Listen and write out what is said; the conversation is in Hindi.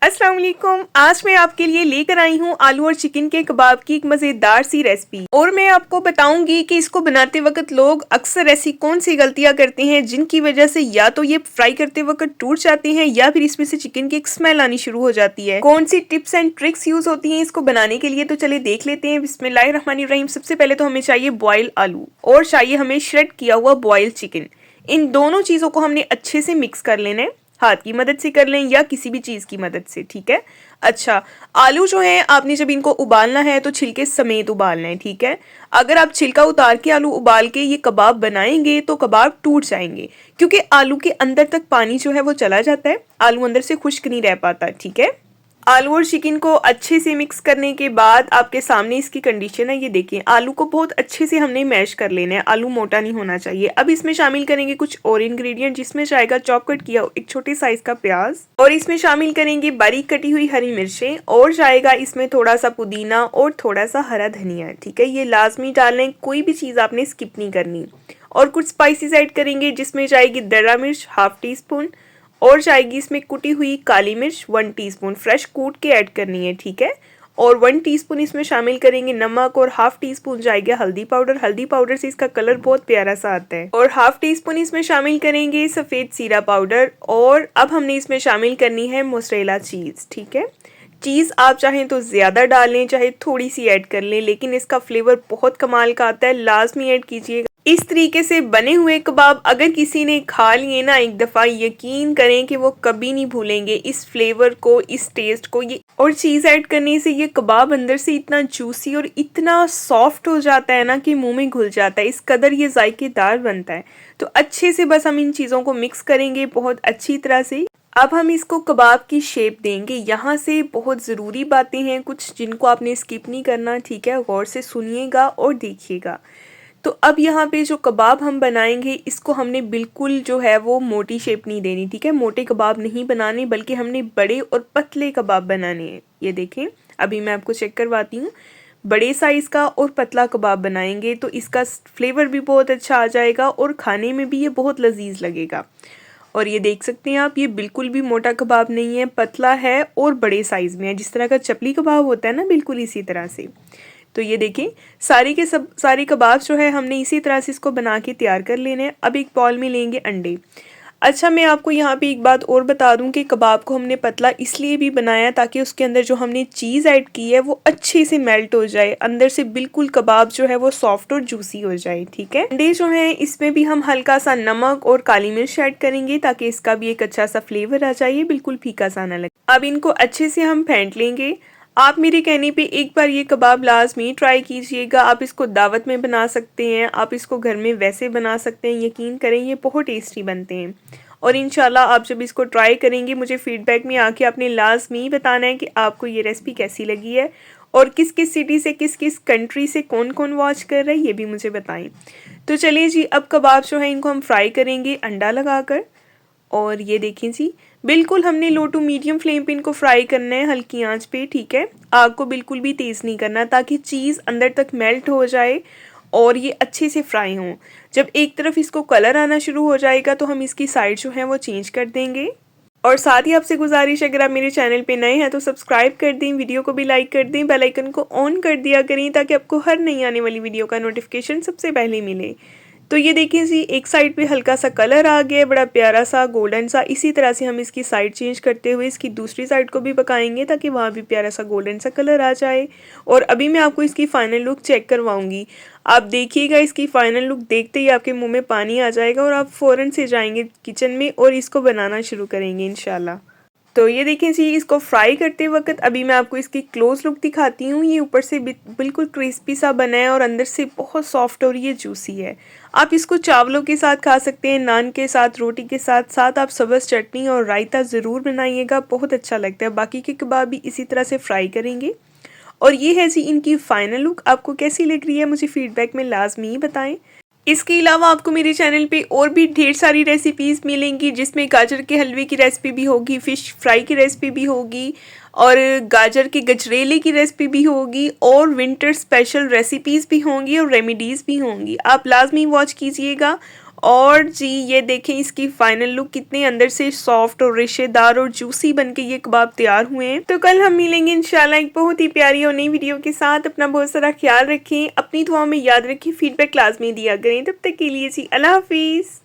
अस्सलाम वालेकुम। आज मैं आपके लिए लेकर आई हूँ आलू और चिकन के कबाब की एक मज़ेदार सी रेसिपी और मैं आपको बताऊंगी कि इसको बनाते वक्त लोग अक्सर ऐसी कौन सी गलतियां करते हैं जिनकी वजह से या तो ये फ्राई करते वक्त टूट जाते हैं या फिर इसमें से चिकन की एक स्मेल आनी शुरू हो जाती है। कौन सी टिप्स एंड ट्रिक्स यूज होती हैं इसको बनाने के लिए, तो चले देख लेते हैं। बिस्मिल्लाहिर्रहमानिर्रहीम। सबसे पहले तो हमें चाहिए बॉयल आलू और चाहिए हमें श्रेड किया हुआ बॉयल चिकन। इन दोनों चीज़ों को हमने अच्छे से मिक्स कर लेना है, हाथ की मदद से कर लें या किसी भी चीज़ की मदद से, ठीक है। अच्छा, आलू जो है आपने जब इनको उबालना है तो छिलके समेत उबालना है, ठीक है। अगर आप छिलका उतार के आलू उबाल के ये कबाब बनाएंगे तो कबाब टूट जाएंगे, क्योंकि आलू के अंदर तक पानी जो है वो चला जाता है, आलू अंदर से खुश्क नहीं रह पाता, ठीक है। आलू और चिकन को अच्छे से मिक्स करने के बाद आपके सामने इसकी कंडीशन है, ये देखिए। आलू को बहुत अच्छे से हमने मैश कर लेना है, आलू मोटा नहीं होना चाहिए। अब इसमें शामिल करेंगे कुछ और इंग्रेडिएंट, जिसमें जाएगा चॉप कट किया एक छोटे साइज का प्याज, और इसमें शामिल करेंगे बारीक कटी हुई हरी मिर्चें, और जाएगा इसमें थोड़ा सा पुदीना और थोड़ा सा हरा धनिया, ठीक है। ये लाजमी डालना है, कोई भी चीज़ आपने स्किप नहीं करनी। और कुछ स्पाइसेस ऐड करेंगे, जिसमें जाएगी दरा मिर्च हाफ टी स्पून, और जाएगी इसमें कुटी हुई काली मिर्च 1 टीस्पून, फ्रेश कूट के ऐड करनी है, ठीक है। और 1 टीस्पून इसमें शामिल करेंगे नमक, और हाफ टी स्पून जाएगा हल्दी पाउडर। हल्दी पाउडर से इसका कलर बहुत प्यारा सा आता है। और हाफ टी स्पून इसमें शामिल करेंगे सफ़ेद सीरा पाउडर। और अब हमने इसमें शामिल करनी है मोज़रेला चीज़, ठीक है। चीज़ आप चाहें तो ज़्यादा डालें, चाहे थोड़ी सी ऐड कर लें, लेकिन इसका फ्लेवर बहुत कमाल का आता है, लाजमी ऐड कीजिएगा। इस तरीके से बने हुए कबाब अगर किसी ने खा लिए ना एक दफ़ा, यकीन करें कि वो कभी नहीं भूलेंगे इस फ्लेवर को, इस टेस्ट को। ये और चीज़ ऐड करने से ये कबाब अंदर से इतना जूसी और इतना सॉफ्ट हो जाता है ना कि मुंह में घुल जाता है, इस कदर ये जायकेदार बनता है। तो अच्छे से बस हम इन चीज़ों को मिक्स करेंगे बहुत अच्छी तरह से। अब हम इसको कबाब की शेप देंगे। यहाँ से बहुत ज़रूरी बातें हैं कुछ जिनको आपने स्किप नहीं करना, ठीक है। गौर से सुनिएगा और देखिएगा। तो अब यहाँ पे जो कबाब हम बनाएंगे इसको हमने बिल्कुल जो है वो मोटी शेप नहीं देनी, ठीक है। मोटे कबाब नहीं बनाने, बल्कि हमने बड़े और पतले कबाब बनाने हैं। ये देखें, अभी मैं आपको चेक करवाती हूँ। बड़े साइज़ का और पतला कबाब बनाएंगे तो इसका फ्लेवर भी बहुत अच्छा आ जाएगा और खाने में भी ये बहुत लजीज लगेगा। और ये देख सकते हैं आप, ये बिल्कुल भी मोटा कबाब नहीं है, पतला है और बड़े साइज़ में है, जिस तरह का चपली कबाब होता है ना, बिल्कुल इसी तरह से। तो ये देखें, सारे कबाब जो है हमने इसी तरह से इसको बना के तैयार कर लेने हैं। अब एक बॉल में लेंगे अंडे। अच्छा, मैं आपको यहाँ पे एक बात और बता दूं कि कबाब को हमने पतला इसलिए भी बनाया ताकि उसके अंदर जो हमने चीज़ ऐड की है वो अच्छे से मेल्ट हो जाए, अंदर से बिल्कुल कबाब जो है वो सॉफ्ट और जूसी हो जाए, ठीक है। अंडे जो हैं इसमें भी हम हल्का सा नमक और काली मिर्च ऐड करेंगे ताकि इसका भी एक अच्छा सा फ्लेवर आ जाए, बिल्कुल फीका सा ना लगे। अब इनको अच्छे से हम फेंट लेंगे। आप मेरे कहने पे एक बार ये कबाब लाजमी ट्राई कीजिएगा। आप इसको दावत में बना सकते हैं, आप इसको घर में वैसे बना सकते हैं, यकीन करें ये बहुत टेस्टी बनते हैं। और इंशाल्लाह आप जब इसको ट्राई करेंगे मुझे फीडबैक में आके आपने लाजमी बताना है कि आपको ये रेसिपी कैसी लगी है, और किस किस सिटी से, किस किस कंट्री से कौन कौन वॉच कर रहा है ये भी मुझे बताएं। तो चलिए जी, अब कबाब जो है इनको हम फ्राई करेंगे अंडा लगाकर। और ये देखें जी, बिल्कुल हमने लो टू मीडियम फ्लेम पे इनको फ्राई करना है, हल्की आंच पे, ठीक है। आग को बिल्कुल भी तेज़ नहीं करना ताकि चीज़ अंदर तक मेल्ट हो जाए और ये अच्छे से फ्राई हों। जब एक तरफ इसको कलर आना शुरू हो जाएगा तो हम इसकी साइड जो है वो चेंज कर देंगे। और साथ ही आपसे गुजारिश, अगर आप मेरे चैनल पे नए हैं तो सब्सक्राइब कर दें, वीडियो को भी लाइक कर दें, बेल आइकन को ऑन कर दिया करें ताकि आपको हर नई आने वाली वीडियो का नोटिफिकेशन सबसे पहले मिले। तो ये देखिए जी, एक साइड पे हल्का सा कलर आ गया, बड़ा प्यारा सा गोल्डन सा। इसी तरह से हम इसकी साइड चेंज करते हुए इसकी दूसरी साइड को भी पकाएंगे ताकि वहाँ भी प्यारा सा गोल्डन सा कलर आ जाए। और अभी मैं आपको इसकी फाइनल लुक चेक करवाऊंगी। आप देखिएगा, इसकी फाइनल लुक देखते ही आपके मुंह में पानी आ जाएगा और आप फ़ौरन से जाएंगे किचन में और इसको बनाना शुरू करेंगे इंशाल्लाह। तो ये देखें जी, इसको फ्राई करते वक्त अभी मैं आपको इसकी क्लोज लुक दिखाती हूँ। ये ऊपर से बिल्कुल क्रिस्पी सा बना है और अंदर से बहुत सॉफ्ट और ये जूसी है। आप इसको चावलों के साथ खा सकते हैं, नान के साथ, रोटी के साथ। साथ आप सब्ज़ चटनी और रायता ज़रूर बनाइएगा, बहुत अच्छा लगता है। बाकी के कबाब भी इसी तरह से फ्राई करेंगे। और ये है जी इनकी फाइनल लुक। आपको कैसी लग रही है मुझे फीडबैक में लाजमी बताएं। इसके अलावा आपको मेरे चैनल पे और भी ढेर सारी रेसिपीज़ मिलेंगी, जिसमें गाजर के हलवे की रेसिपी भी होगी, फ़िश फ्राई की रेसिपी भी होगी, और गाजर के गजरेले की रेसिपी भी होगी, और विंटर स्पेशल रेसिपीज़ भी होंगी और रेमेडीज़ भी होंगी। आप लाजमी वॉच कीजिएगा और जी ये देखें इसकी फाइनल लुक कितने अंदर से सॉफ्ट और रेशेदार और जूसी बनके ये कबाब तैयार हुए हैं। तो कल हम मिलेंगे इंशाल्लाह एक बहुत ही प्यारी और नई वीडियो के साथ। अपना बहुत सारा ख्याल रखें, अपनी दुआओं में याद रखें, फीडबैक लाजमी दिया करें। तब तक के लिए जी अल्लाह हाफिज।